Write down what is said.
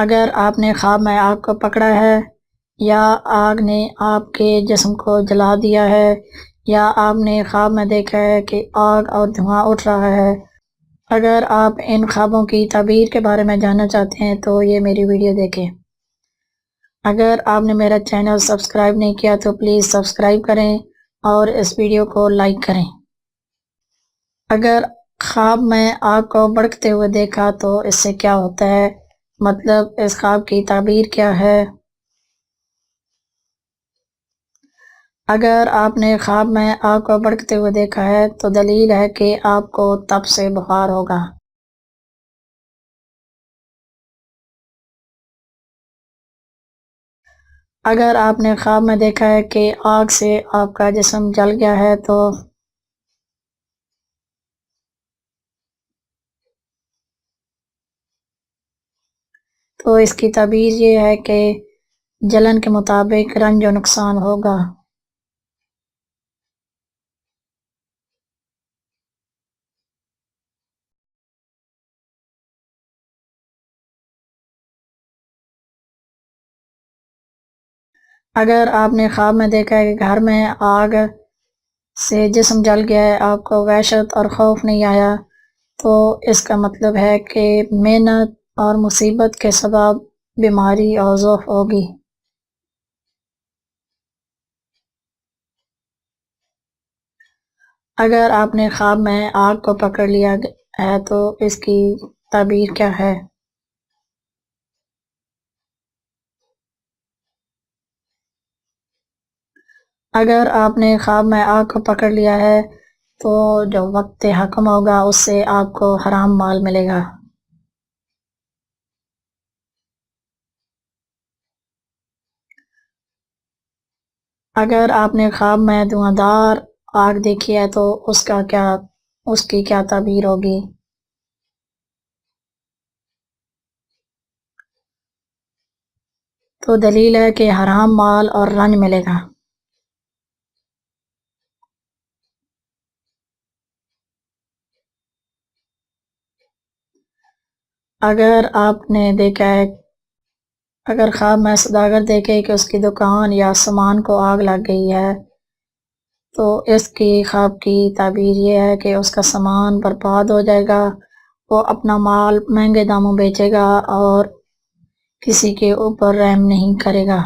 اگر آپ نے خواب میں آگ کو پکڑا ہے، یا آگ نے آپ کے جسم کو جلا دیا ہے، یا آپ نے خواب میں دیکھا ہے کہ آگ اور دھواں اٹھ رہا ہے، اگر آپ ان خوابوں کی تعبیر کے بارے میں جاننا چاہتے ہیں تو یہ میری ویڈیو دیکھیں۔ اگر آپ نے میرا چینل سبسکرائب نہیں کیا تو پلیز سبسکرائب کریں اور اس ویڈیو کو لائک کریں۔ اگر خواب میں آگ کو بھڑکتے ہوئے دیکھا تو اس سے کیا ہوتا ہے، مطلب اس خواب کی تعبیر کیا ہے؟ اگر آپ نے خواب میں آگ کو بھڑکتے ہوئے دیکھا ہے تو دلیل ہے کہ آپ کو تپ سے بخار ہوگا۔ اگر آپ نے خواب میں دیکھا ہے کہ آگ سے آپ کا جسم جل گیا ہے تو اس کی تعبیر یہ ہے کہ جلن کے مطابق رنج و نقصان ہوگا۔ اگر آپ نے خواب میں دیکھا ہے کہ گھر میں آگ سے جسم جل گیا ہے، آپ کو وحشت اور خوف نہیں آیا، تو اس کا مطلب ہے کہ محنت اور مصیبت کے سبب بیماری اور ضعف ہوگی۔ اگر آپ نے خواب میں آگ کو پکڑ لیا ہے تو اس کی تعبیر کیا ہے؟ اگر آپ نے خواب میں آگ کو پکڑ لیا ہے تو جو وقت حکم ہوگا اس سے آپ کو حرام مال ملے گا۔ اگر آپ نے خواب میں دھواں دار آگ دیکھی ہے تو اس کی کیا تعبیر ہوگی؟ تو دلیل ہے کہ حرام مال اور رنج ملے گا۔ اگر آپ نے دیکھا ہے، اگر خواب میں سوداگر دیکھے کہ اس کی دکان یا سامان کو آگ لگ گئی ہے تو اس کی خواب کی تعبیر یہ ہے کہ اس کا سامان برباد ہو جائے گا، وہ اپنا مال مہنگے داموں بیچے گا اور کسی کے اوپر رحم نہیں کرے گا۔